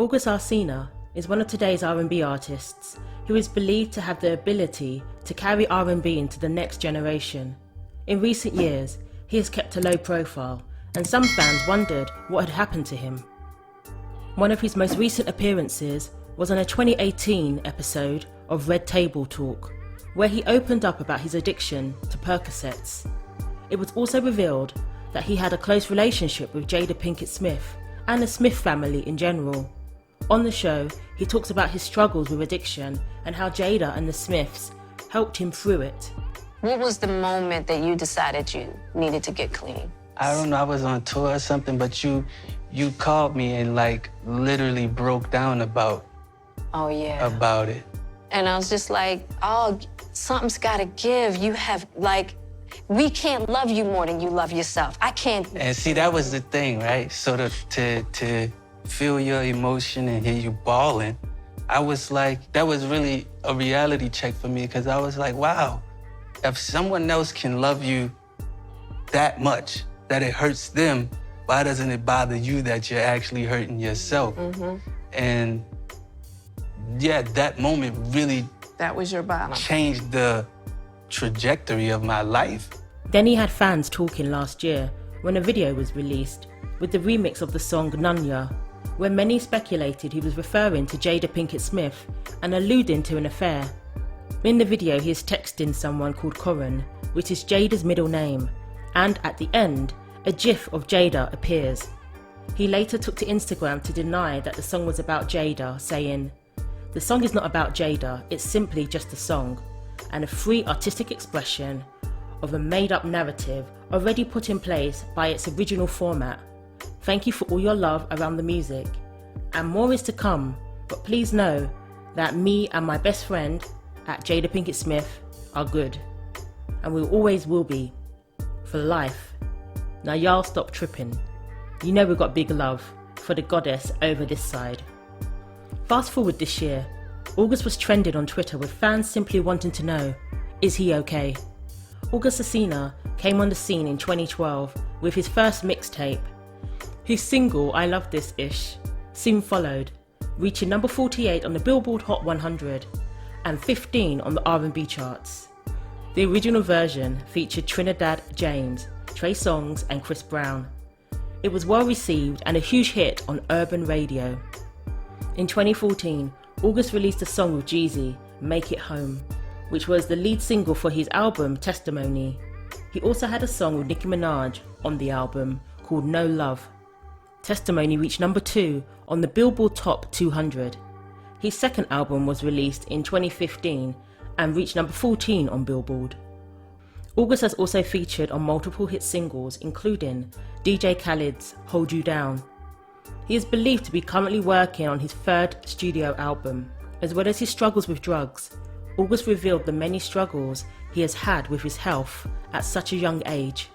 August Alsina is one of today's R&B artists who is believed to have the ability to carry R&B into the next generation. In recent years, he has kept a low profile, and some fans wondered what had happened to him. One of his most recent appearances was on a 2018 episode of Red Table Talk, where he opened up about his addiction to Percocets. It was also revealed that he had a close relationship with Jada Pinkett Smith and the Smith family in general. On the show, he talks about his struggles with addiction and how Jada and the Smiths helped him through it. What was the moment that you decided you needed to get clean? I don't know, I was on tour or something, but you called me and like literally broke down about it. And I was just like, oh, something's gotta give. You have we can't love you more than you love yourself. I can't. And see, that was the thing, right? So to feel your emotion and hear you bawling, I was like, that was really a reality check for me, because I was like, wow, if someone else can love you that much, that it hurts them, why doesn't it bother you that you're actually hurting yourself? Mm-hmm. And yeah, that moment really That was your bottom. changed the trajectory of my life. Then he had fans talking last year when a video was released with the remix of the song Nunya, where many speculated he was referring to Jada Pinkett Smith and alluding to an affair. In the video, he is texting someone called Corinne, which is Jada's middle name, and at the end, a gif of Jada appears. He later took to Instagram to deny that the song was about Jada, saying, "The song is not about Jada, it's simply just a song, and a free artistic expression of a made-up narrative already put in place by its original format. Thank you for all your love around the music, and more is to come, but please know that me and my best friend at Jada Pinkett Smith are good, and we always will be, for life. Now y'all stop tripping. You know we've got big love for the goddess over this side." Fast forward this year, August was trending on Twitter with fans simply wanting to know, is he okay? August Alsina came on the scene in 2012 with his first mixtape. His single, I Love This Ish, soon followed, reaching number 48 on the Billboard Hot 100 and 15 on the R&B charts. The original version featured Trinidad James, Trey Songz and Chris Brown. It was well received and a huge hit on urban radio. In 2014, August released a song with Jeezy, Make It Home, which was the lead single for his album Testimony. He also had a song with Nicki Minaj on the album called No Love. Testimony reached number 2 on the Billboard Top 200. His second album was released in 2015 and reached number 14 on Billboard. August has also featured on multiple hit singles, including DJ Khaled's Hold You Down. He is believed to be currently working on his third studio album. As well as his struggles with drugs, August revealed the many struggles he has had with his health at such a young age.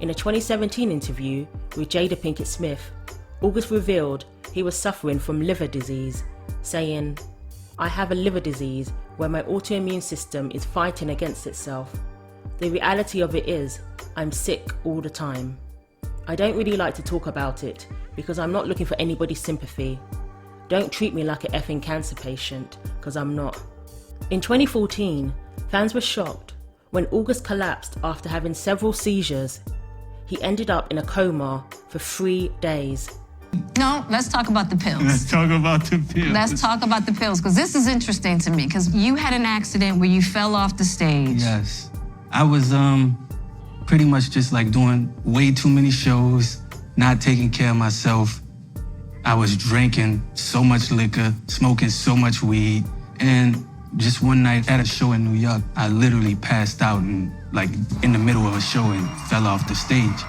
In a 2017 interview with Jada Pinkett Smith, August revealed he was suffering from liver disease, saying, "I have a liver disease where my autoimmune system is fighting against itself. The reality of it is, I'm sick all the time. I don't really like to talk about it because I'm not looking for anybody's sympathy. Don't treat me like an effing cancer patient, because I'm not." In 2014, fans were shocked when August collapsed after having several seizures. He ended up in a coma for 3 days. No, let's talk about the pills. Let's talk about the pills. Let's talk about the pills, because this is interesting to me, because you had an accident where you fell off the stage. Yes. I was pretty much just like doing way too many shows, not taking care of myself. I was drinking so much liquor, smoking so much weed, and just one night at a show in New York, I literally passed out and like in the middle of a show and fell off the stage.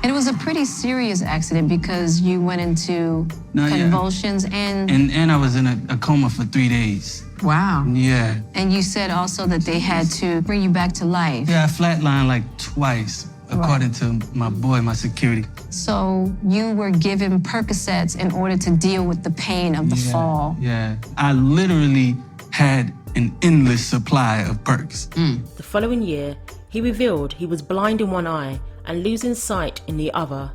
And it was a pretty serious accident because you went into convulsions and I was in a coma for 3 days. Wow. Yeah. And you said also that they had to bring you back to life. Yeah, I flatlined like twice, according to my boy, my security. So you were given Percocets in order to deal with the pain of the fall. Yeah. I literally had an endless supply of perks. The following year, he revealed he was blind in one eye and losing sight in the other.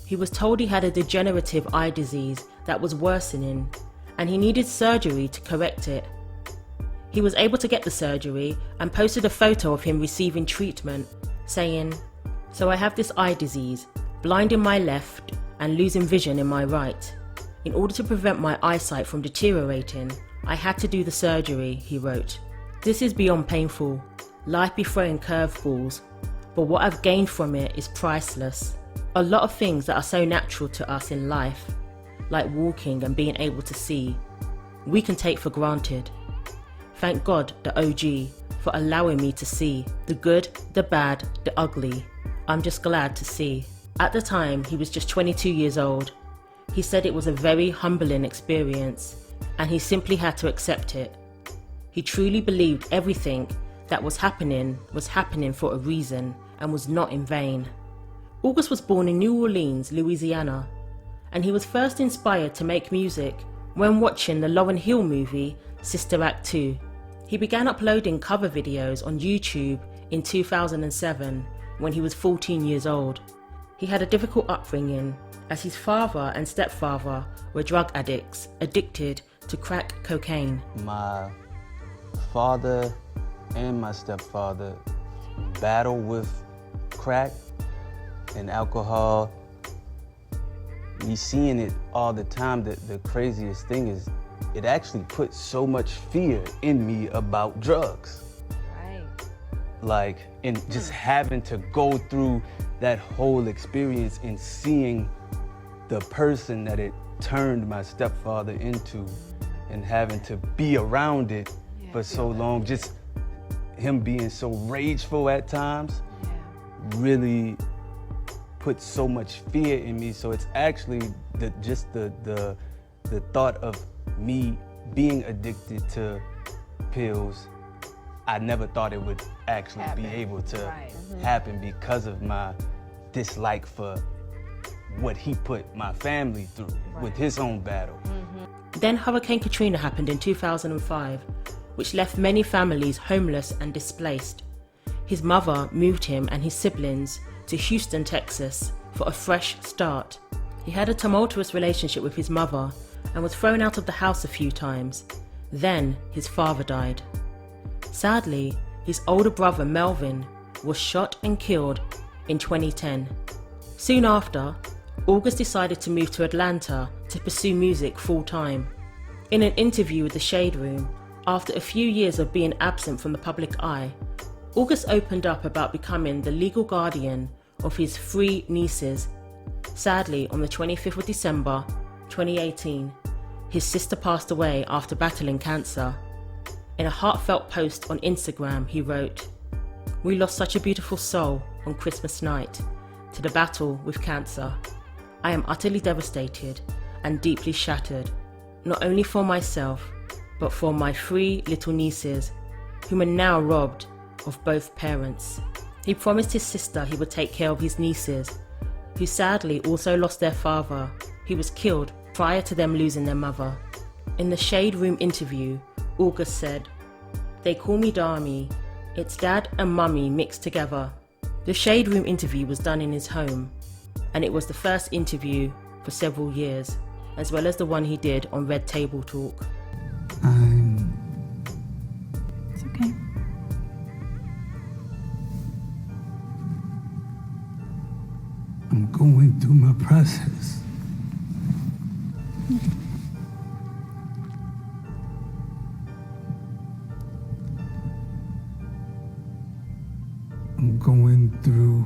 He was told he had a degenerative eye disease that was worsening, and he needed surgery to correct it. He was able to get the surgery and posted a photo of him receiving treatment, saying, "So I have this eye disease, blind in my left and losing vision in my right. In order to prevent my eyesight from deteriorating, I had to do the surgery," he wrote. "This is beyond painful. Life be throwing curveballs, but what I've gained from it is priceless. A lot of things that are so natural to us in life, like walking and being able to see, we can take for granted. Thank God, the OG, for allowing me to see the good, the bad, the ugly. I'm just glad to see." At the time, he was just 22 years old. He said it was a very humbling experience, and he simply had to accept it. He truly believed everything that was happening for a reason and was not in vain. August was born in New Orleans, Louisiana, and he was first inspired to make music when watching the Lauryn Hill movie Sister Act 2. He began uploading cover videos on YouTube in 2007 when he was 14 years old. He had a difficult upbringing as his father and stepfather were drug addicts addicted to crack cocaine. My father and my stepfather battled with crack and alcohol. Me seeing it all the time, the craziest thing is it actually put so much fear in me about drugs. Right. Like, and just having to go through that whole experience and seeing the person that it turned my stepfather into and having to be around it for so long, just him being so rageful at times really put so much fear in me. So it's actually the thought of me being addicted to pills, I never thought it would actually be able to happen because of my dislike for what he put my family through with his own battle. Then Hurricane Katrina happened in 2005, which left many families homeless and displaced. His mother moved him and his siblings to Houston, Texas for a fresh start. He had a tumultuous relationship with his mother and was thrown out of the house a few times. Then his father died. Sadly, his older brother Melvin was shot and killed in 2010. Soon after, August decided to move to Atlanta to pursue music full-time. In an interview with The Shade Room, after a few years of being absent from the public eye, August opened up about becoming the legal guardian of his 3 nieces. Sadly, on the 25th of December, 2018, his sister passed away after battling cancer. In a heartfelt post on Instagram, he wrote, "We lost such a beautiful soul on Christmas night to the battle with cancer. I am utterly devastated and deeply shattered, not only for myself, but for my 3 little nieces, whom are now robbed of both parents." He promised his sister he would take care of his nieces, who sadly also lost their father, who was killed prior to them losing their mother. In the Shade Room interview, August said, "They call me Dami. It's dad and mummy mixed together." The Shade Room interview was done in his home, and it was the first interview for several years, as well as the one he did on Red Table Talk. It's okay. I'm going through my process. I'm going through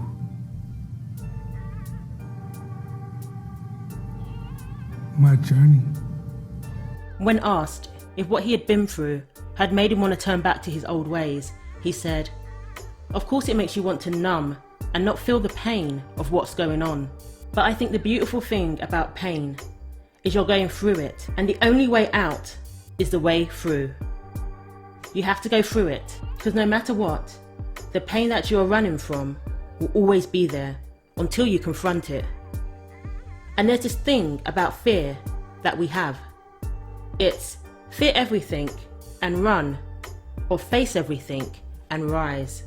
my journey. When asked if what he had been through had made him want to turn back to his old ways, he said, "Of course it makes you want to numb and not feel the pain of what's going on. But I think the beautiful thing about pain is you're going through it, and the only way out is the way through. You have to go through it, because no matter what, the pain that you're running from will always be there until you confront it. And there's this thing about fear that we have. It's fear everything and run, or face everything and rise.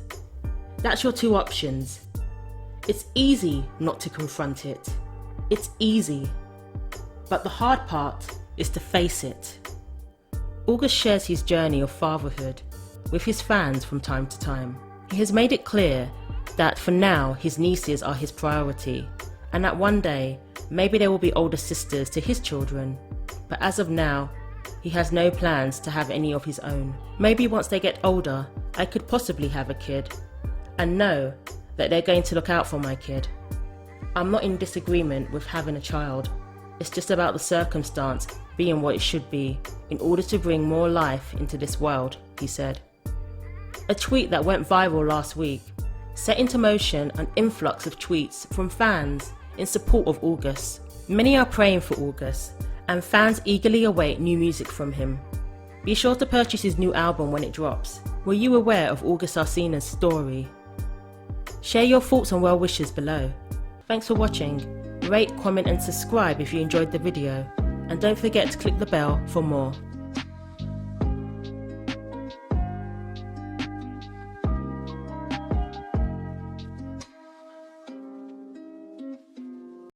That's your 2 options. It's easy not to confront it, It's easy, but the hard part is to face it. August shares his journey of fatherhood with his fans from time to time. He has made it clear that for now his nieces are his priority, and that one day maybe there will be older sisters to his children, but as of now he has no plans to have any of his own. Maybe once they get older I could possibly have a kid, and know that they're going to look out for my kid. I'm not in disagreement with having a child. It's just about the circumstance being what it should be in order to bring more life into this world, he said. A tweet that went viral last week set into motion an influx of tweets from fans in support of August. Many are praying for August, and fans eagerly await new music from him. Be sure to purchase his new album when it drops. Were you aware of August Alsina's story? Share your thoughts and well wishes below. Thanks for watching. Rate, comment and subscribe if you enjoyed the video, and don't forget to click the bell for more.